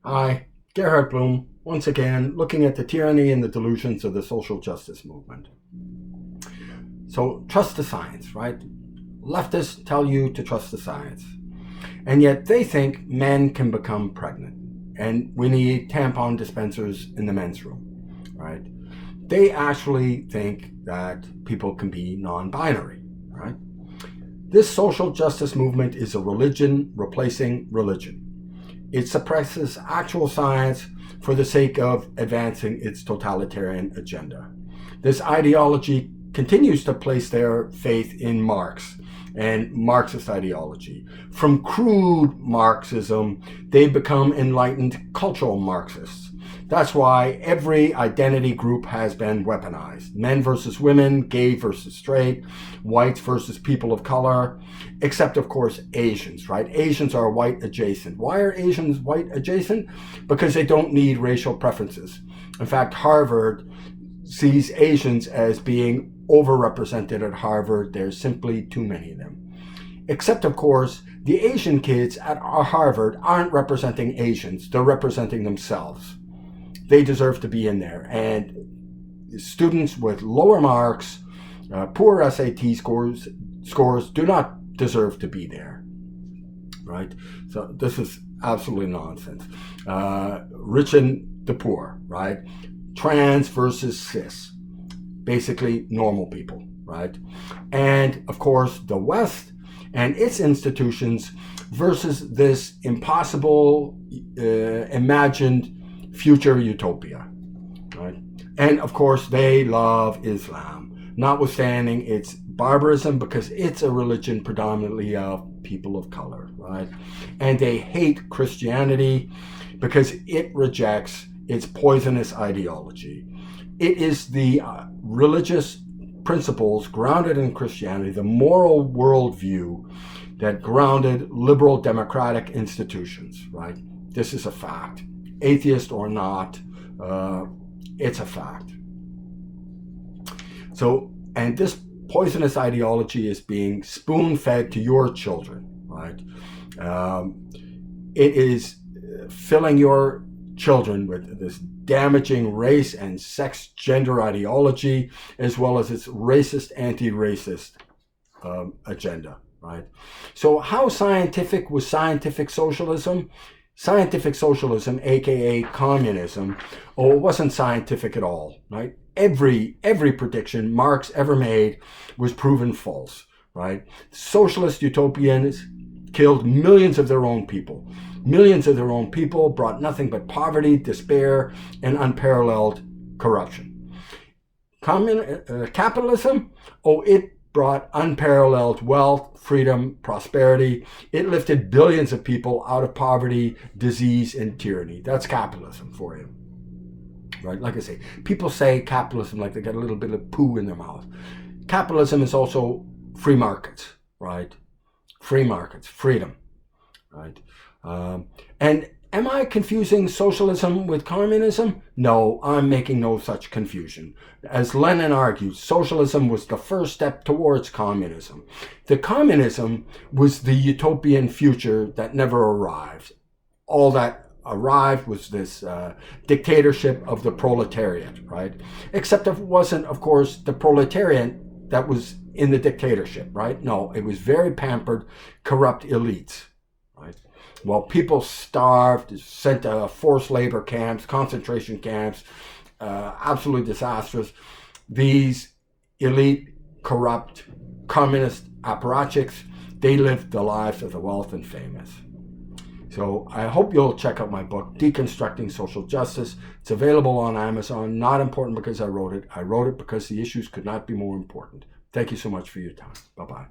Hi, Gerhard Bloom, once again looking at the tyranny and the delusions of the social justice movement. So trust the science, right? Leftists tell you to trust the science. And yet they think men can become pregnant and we need tampon dispensers in the men's room, right? They actually think that people can be non-binary, right? This social justice movement is a religion replacing religion. It suppresses actual science for the sake of advancing its totalitarian agenda. This ideology continues to place their faith in Marx and Marxist ideology. From crude Marxism, they become enlightened cultural Marxists. That's why every identity group has been weaponized. Men versus women, gay versus straight, whites versus people of color, except of course Asians, right? Asians are white adjacent. Why are Asians white adjacent? Because they don't need racial preferences. In fact, Harvard sees Asians as being overrepresented at Harvard. There's simply too many of them. Except, of course, the Asian kids at Harvard aren't representing Asians. They're representing themselves. They deserve to be in there. And students with lower marks, poor SAT scores do not deserve to be there, right? So this is absolutely nonsense. Rich and the poor, right? Trans versus cis, basically normal people, right? And of course, the West and its institutions versus this impossible, imagined future utopia, right? And of course, they love Islam, notwithstanding its barbarism, because it's a religion predominantly of people of color, right? And they hate Christianity because it rejects its poisonous ideology. It is the religious principles grounded in Christianity, the moral worldview that grounded liberal democratic institutions, right? This is a fact. Atheist or not, it's a fact. So, and this poisonous ideology is being spoon-fed to your children, right? It is filling your children with this damaging race and sex gender ideology, as well as its racist, anti-racist agenda, right? So how scientific was scientific socialism? Scientific socialism, aka communism, it wasn't scientific at all, right? Every prediction Marx ever made was proven false, right? Socialist utopians killed millions of their own people. Millions of their own people brought nothing but poverty, despair, and unparalleled corruption. Capitalism, it brought unparalleled wealth, freedom, prosperity. It lifted billions of people out of poverty, disease, and tyranny. That's capitalism for you, right? Like I say, people say capitalism like they got a little bit of poo in their mouth. Capitalism is also free markets, right? Free markets, freedom, right? And am I confusing socialism with communism? No, I'm making no such confusion. As Lenin argued, socialism was the first step towards communism. The communism was the utopian future that never arrived. All that arrived was this dictatorship of the proletariat, right? Except it wasn't, of course, the proletariat that was in the dictatorship, right? No, it was very pampered, corrupt elites, right? Well, people starved, sent to forced labor camps, concentration camps, absolutely disastrous. These elite, corrupt, communist apparatchiks, they lived the lives of the wealthy and famous. So I hope you'll check out my book, Deconstructing Social Justice. It's available on Amazon. Not important because I wrote it. I wrote it because the issues could not be more important. Thank you so much for your time. Bye-bye.